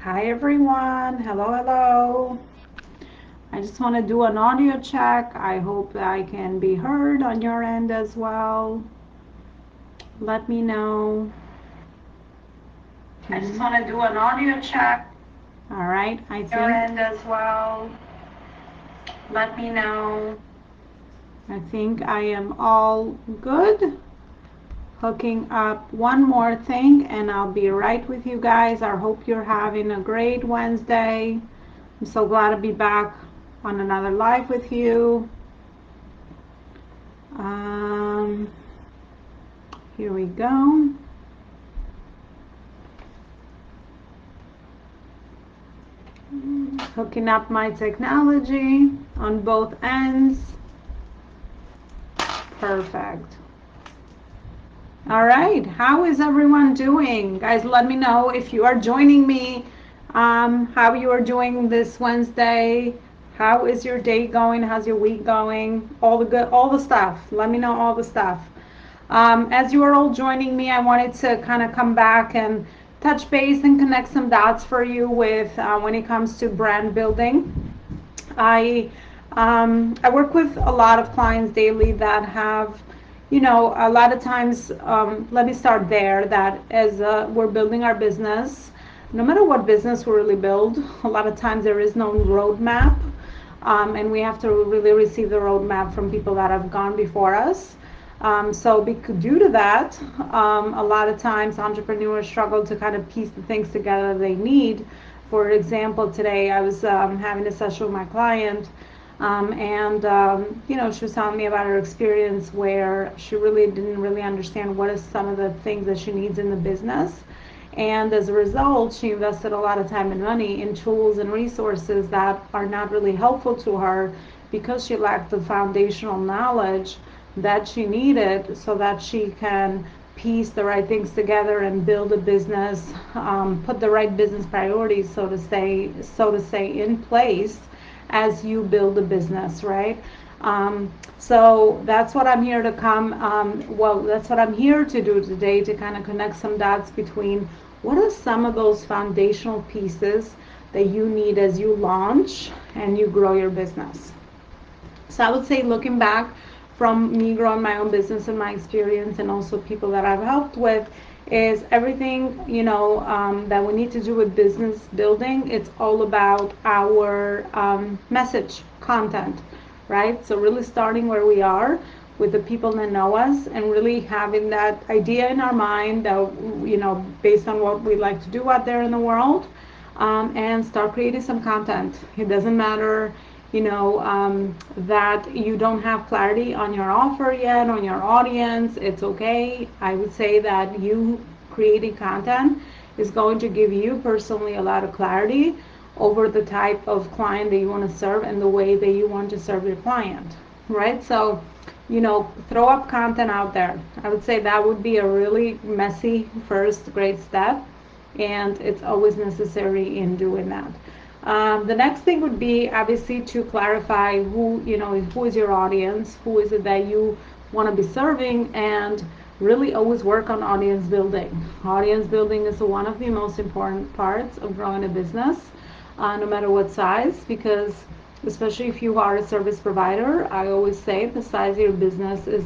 Hi everyone. Hello, hello. I just want to do an audio check. I hope that I can be heard on your end as well. Let me know. I just want to do an audio check. All right. I think Your end as well. Let me know. I am all good. Hooking up one more thing and I'll be right with you guys. I hope you're having a great Wednesday. I'm so glad to be back on another live with you. Um, Here we go. Hooking up my technology on both ends. Perfect. All right. How is everyone doing? Guys, let me know if you are joining me, how you are doing this Wednesday. How is your day going? How's your week going? All the stuff. Let me know all the stuff. As you are all joining me, I wanted to kind of come back and touch base and connect some dots for you with when it comes to brand building. I I work with a lot of clients daily that have, a lot of times. Let me start there. That as we're building our business, no matter what business we really build, a lot of times there is no roadmap, and we have to really receive the roadmap from people that have gone before us. So due to that, a lot of times entrepreneurs struggle to kind of piece the things together they need. For example, today I was having a session with my client, and she was telling me about her experience where she really didn't really understand what is some of the things that she needs in the business. And as a result, she invested a lot of time and money in tools and resources that are not really helpful to her because she lacked the foundational knowledge that she needed so that she can piece the right things together and build a business, put the right business priorities, so to say, in place as you build a business, right? So that's what I'm here to that's what I'm here to do today, to kind of connect some dots between what are some of those foundational pieces that you need as you launch and you grow your business. So I would say, looking back from me growing my own business and my experience, and also people that I've helped with, is everything that we need to do with business building. It's all about our message, content, right? So really starting where we are with the people that know us, and really having that idea in our mind that based on what we like to do out there in the world, and start creating some content. It doesn't matter, that you don't have clarity on your offer yet, on your audience. It's okay. I would say that you creating content is going to give you personally a lot of clarity over the type of client that you want to serve and the way that you want to serve your client, right? So, throw up content out there. I would say that would be a really messy first great step, and it's always necessary in doing that. The next thing would be obviously to clarify who is your audience, who is it that you want to be serving, and really always work on audience building. Audience building is one of the most important parts of growing a business, no matter what size, because especially if you are a service provider, I always say the size of your business is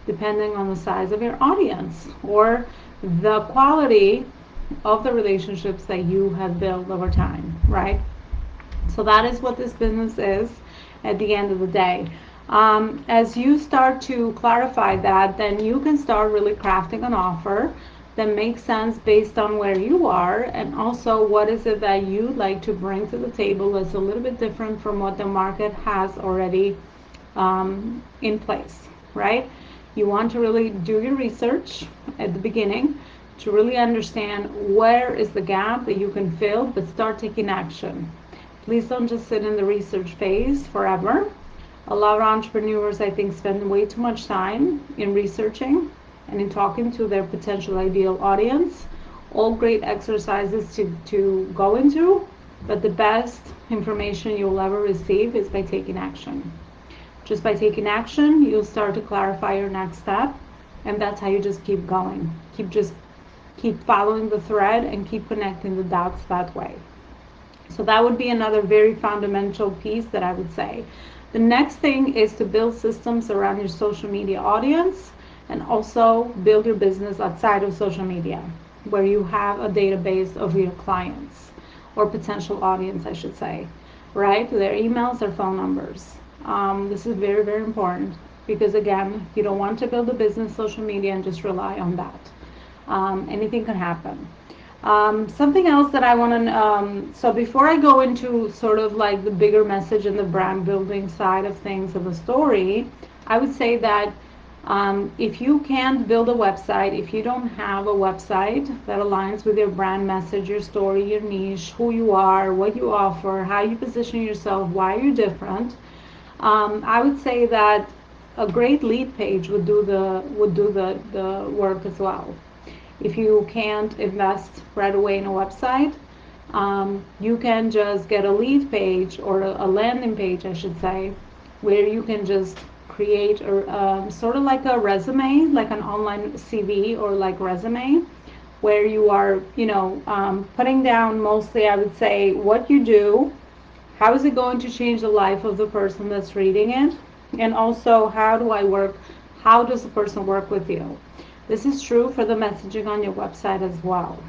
depending on the size of your audience, or the quality of the relationships that you have built over time, right? So that is what this business is at the end of the day. As you start to clarify that, then you can start really crafting an offer that makes sense based on where you are, and also what is it that you'd like to bring to the table that's a little bit different from what the market has already in place, right? You want to really do your research at the beginning to really understand where is the gap that you can fill, but start taking action. Please don't just sit in the research phase forever. A lot of entrepreneurs, I think, spend way too much time in researching and in talking to their potential ideal audience. All great exercises to go into, but the best information you'll ever receive is by taking action. Just by taking action, you'll start to clarify your next step, and that's how you just keep going. Keep following the thread and keep connecting the dots that way. So that would be another very fundamental piece that I would say. The next thing is to build systems around your social media audience, and also build your business outside of social media, where you have a database of your clients or potential audience, I should say, right? Their emails, their phone numbers. This is very, very important because, again, you don't want to build a business social media and just rely on that. Anything can happen. Something else that I want to, so before I go into sort of like the bigger message and the brand building side of things of a story, I would say that if you can't build a website, if you don't have a website that aligns with your brand message, your story, your niche, who you are, what you offer, how you position yourself, why you're different, I would say that a great lead page would do the work as well. If you can't invest right away in a website, you can just get a lead page or a landing page, I should say, where you can just create sort of like a resume, like an online CV or like resume, where you are, putting down mostly, I would say, what you do, how is it going to change the life of the person that's reading it, and also how does the person work with you. This is true for the messaging on your website as well.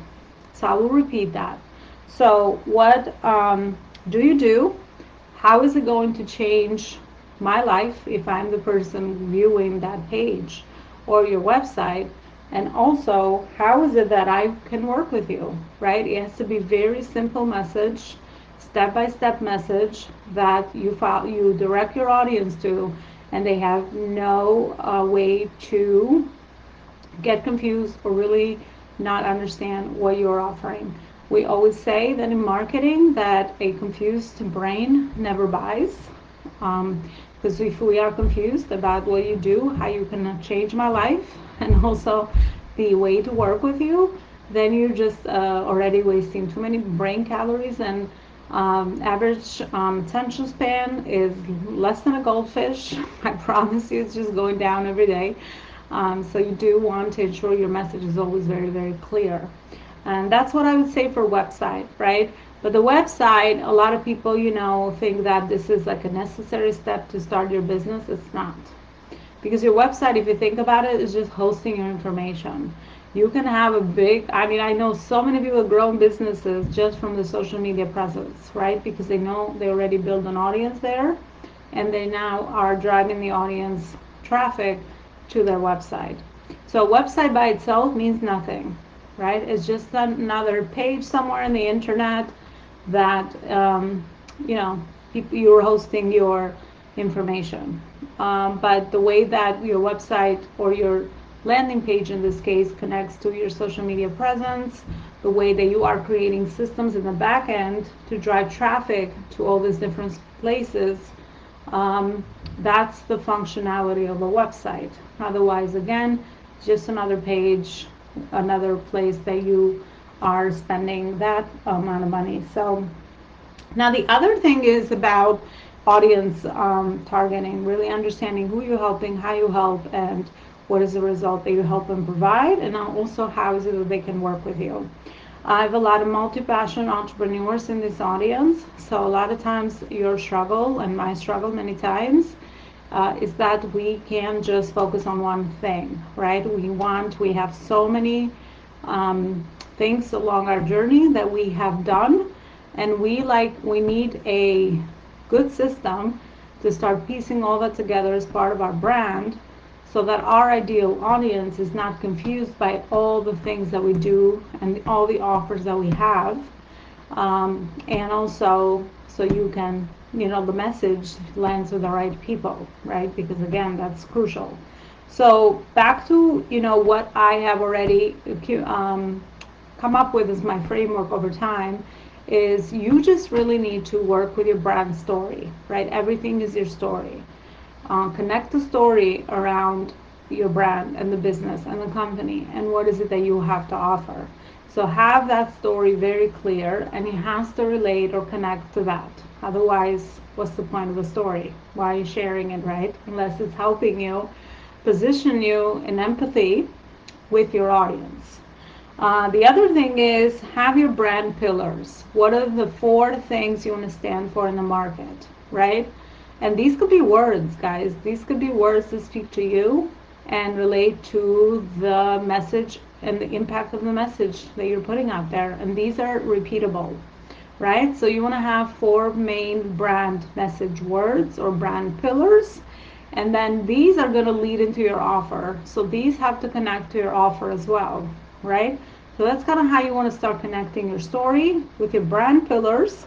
So I will repeat that. So what do you do? How is it going to change my life if I'm the person viewing that page or your website? And also, how is it that I can work with you, right? It has to be very simple message, step-by-step message that you direct your audience to, and they have no way to get confused or really not understand what you're offering. We always say that in marketing that a confused brain never buys. Because if we are confused about what you do, how you can change my life, and also the way to work with you, then you're just already wasting too many brain calories, and average attention span is less than a goldfish. I promise you, it's just going down every day. So you do want to ensure your message is always very, very clear. And that's what I would say for website, right? But the website, a lot of people, think that this is like a necessary step to start your business. It's not. Because your website, if you think about it, is just hosting your information. You can have I know so many people have grown businesses just from the social media presence, right? Because they know they already built an audience there, and they now are driving the audience traffic to their website. So a website by itself means nothing, right? It's just another page somewhere in the internet that you're hosting your information. But the way that your website or your landing page in this case connects to your social media presence, the way that you are creating systems in the back end to drive traffic to all these different places, that's the functionality of a website. Otherwise, again, just another page, another place that you are spending that amount of money. So now the other thing is about audience targeting, really understanding who you're helping, how you help, and what is the result that you help them provide, and also how is it that they can work with you. I have a lot of multi-passionate entrepreneurs in this audience, so a lot of times your struggle and my struggle many times is that we can't just focus on one thing, right? We have so many things along our journey that we have done, and we need a good system to start piecing all that together as part of our brand, so that our ideal audience is not confused by all the things that we do and all the offers that we have, and also so you can, the message lands with the right people, right? Because again, that's crucial. So back to, what I have already come up with as my framework over time is you just really need to work with your brand story, right? Everything is your story. Connect the story around your brand and the business and the company and what is it that you have to offer. So have that story very clear, and it has to relate or connect to that. Otherwise, what's the point of the story? Why are you sharing it, right? Unless it's helping you position you in empathy with your audience. The other thing is have your brand pillars. What are the 4 things you want to stand for in the market, right? And these could be words, guys. These could be words that speak to you and relate to the message and the impact of the message that you're putting out there. And these are repeatable, right? So you want to have 4 main brand message words or brand pillars. And then these are going to lead into your offer. So these have to connect to your offer as well, right? So that's kind of how you want to start connecting your story with your brand pillars.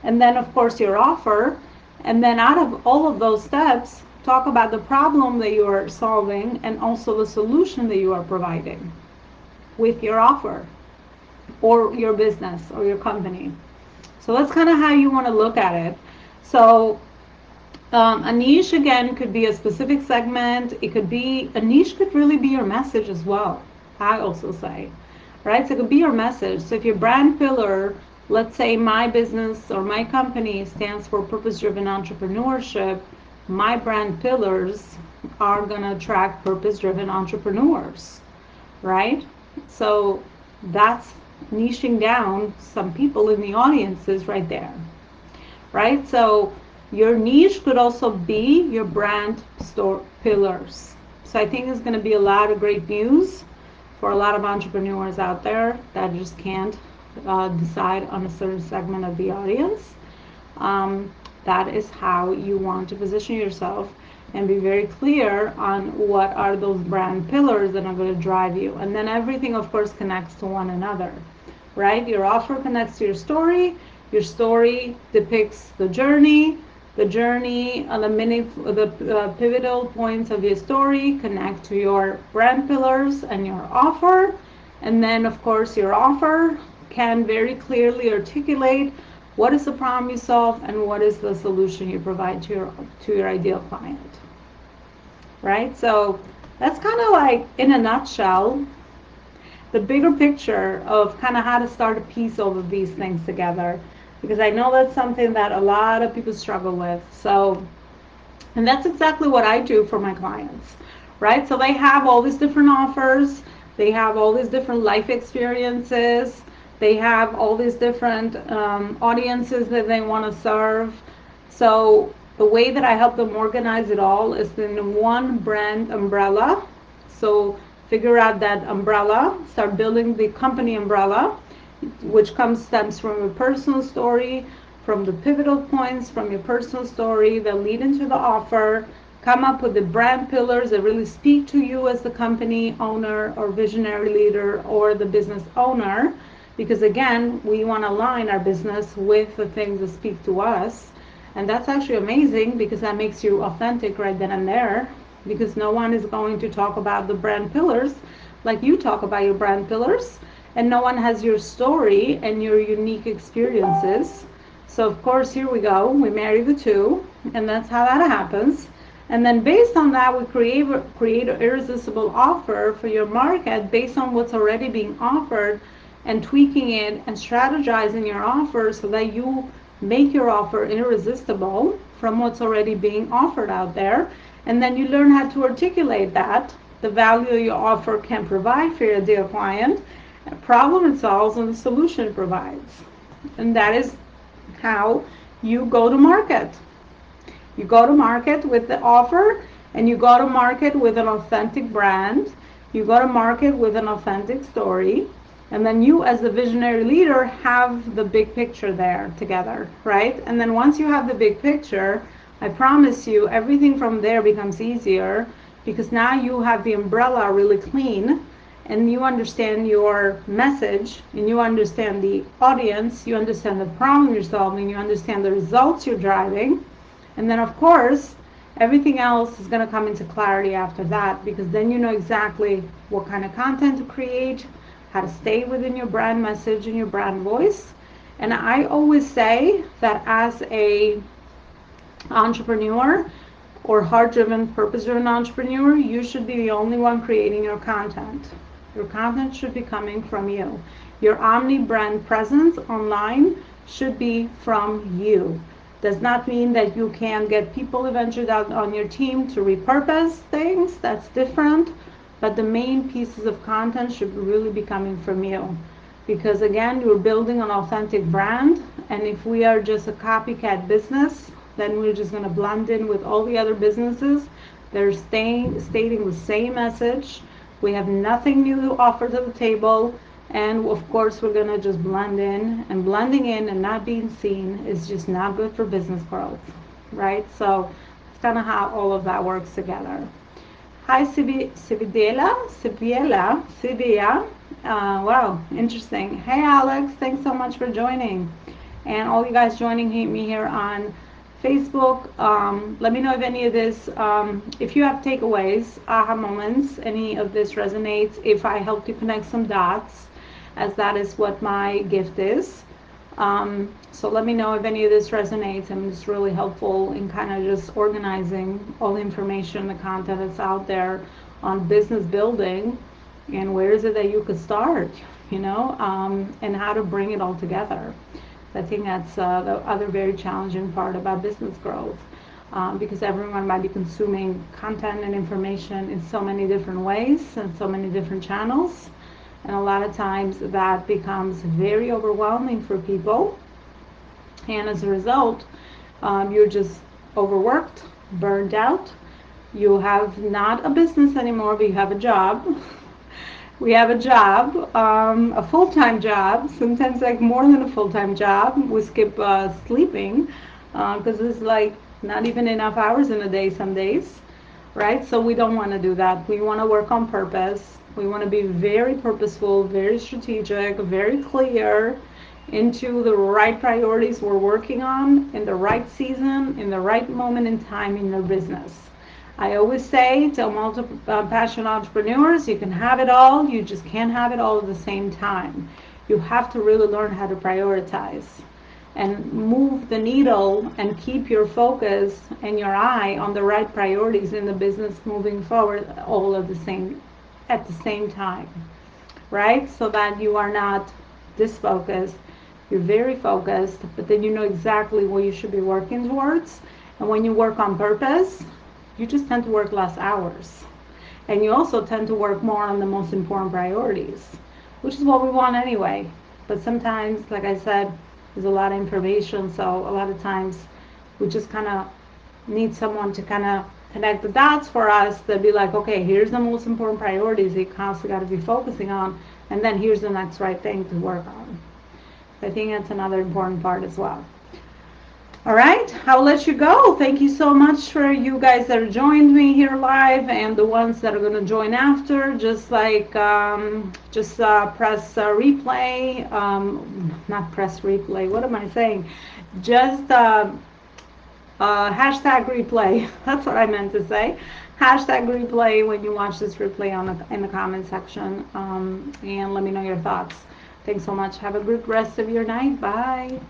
And then, of course, your offer. And then out of all of those steps, talk about the problem that you are solving and also the solution that you are providing with your offer or your business or your company. So that's kind of how you want to look at it. So a niche, again, could be a specific segment. It could be, a niche could really be your message as well, I also say, right? So it could be your message. So if your brand pillar, let's say my business or my company stands for purpose-driven entrepreneurship, my brand pillars are going to attract purpose-driven entrepreneurs, right? So that's niching down some people in the audiences right there, right? So your niche could also be your brand store pillars. So I think there's going to be a lot of great news for a lot of entrepreneurs out there that just can't decide on a certain segment of the audience. That is how you want to position yourself and be very clear on what are those brand pillars that are going to drive you. And then everything, of course, connects to one another, right? Your offer connects to your story depicts the journey on the pivotal points of your story connect to your brand pillars and your offer. And then, of course, your offer can very clearly articulate what is the problem you solve and what is the solution you provide to your ideal client, right? So that's kind of like, in a nutshell, the bigger picture of kind of how to start to piece all of these things together, because I know that's something that a lot of people struggle with. So, and that's exactly what I do for my clients, right? So they have all these different offers, they have all these different life experiences, they have all these different audiences that they want to serve. So the way that I help them organize it all is in one brand umbrella. So figure out that umbrella, start building the company umbrella, which stems from your personal story, from the pivotal points from your personal story that lead into the offer. Come up with the brand pillars that really speak to you as the company owner or visionary leader or the business owner, because again, we want to align our business with the things that speak to us. And that's actually amazing because that makes you authentic right then and there, because no one is going to talk about the brand pillars like you talk about your brand pillars, and no one has your story and your unique experiences. So of course, here we go, we marry the two, and that's how that happens. And then based on that, we create an irresistible offer for your market based on what's already being offered, and tweaking it and strategizing your offer so that you make your offer irresistible from what's already being offered out there. And then you learn how to articulate that, the value your offer can provide for your ideal client, a problem it solves, and the solution it provides. And that is how you go to market. You go to market with the offer, and you go to market with an authentic brand. You go to market with an authentic story. And then you, as the visionary leader, have the big picture there together, right? And then once you have the big picture, I promise you, everything from there becomes easier, because now you have the umbrella really clean, and you understand your message, and you understand the audience, you understand the problem you're solving, you understand the results you're driving. And then, of course, everything else is going to come into clarity after that, because then you know exactly what kind of content to create, how to stay within your brand message and your brand voice. And I always say that as a entrepreneur or heart-driven, purpose-driven entrepreneur, you should be the only one creating your content. Your content should be coming from you. Your omni-brand presence online should be from you. Does not mean that you can get people eventually out on your team to repurpose things. That's different. but the main pieces of content should really be coming from you. Because again, you're building an authentic brand, and if we are just a copycat business, then we're just going to blend in with all the other businesses. They're stating the same message. We have nothing new to offer to the table, and of course, we're going to just blend in. And blending in and not being seen is just not good for business growth, right? So it's kind of how all of that works together. Hi, Sibia. Wow, interesting. Hey, Alex, thanks so much for joining. And all you guys joining me here on Facebook. Let me know if any of this, if you have takeaways, aha moments, any of this resonates, if I helped you connect some dots, as that is what my gift is. So let me know if any of this resonates, and it's really helpful in kind of just organizing all the information, the content that's out there on business building, and where is it that you could start, and how to bring it all together. I think that's the other very challenging part about business growth, because everyone might be consuming content and information in so many different ways and so many different channels. And a lot of times that becomes very overwhelming for people. And as a result, you're just overworked, burned out. You have not a business anymore, but you have a job. We have a job, a full-time job, sometimes like more than a full-time job. We skip sleeping because it's like not even enough hours in a day some days, right? So we don't want to do that. We want to work on purpose. We want to be very purposeful, very strategic, very clear into the right priorities we're working on in the right season, in the right moment in time in your business. I always say to passionate entrepreneurs, you can have it all, you just can't have it all at the same time. You have to really learn how to prioritize and move the needle and keep your focus and your eye on the right priorities in the business moving forward all at the same time, right? So that you are not disfocused, you're very focused, but then you know exactly what you should be working towards. And when you work on purpose, you just tend to work less hours. And you also tend to work more on the most important priorities, which is what we want anyway. But sometimes, like I said, there's a lot of information, so a lot of times we just kind of need someone to kind of connect the dots for us to be like, okay, here's the most important priorities you constantly got to be focusing on, and then here's the next right thing to work on. I think that's another important part as well. All right, I'll let you go. Thank you so much for you guys that joined me here live, and the ones that are going to join after. Just like, press replay. Not press replay. What am I saying? Just hashtag replay. That's what I meant to say. Hashtag replay when you watch this replay in the comment section, and let me know your thoughts. Thanks so much. Have a good rest of your night. Bye.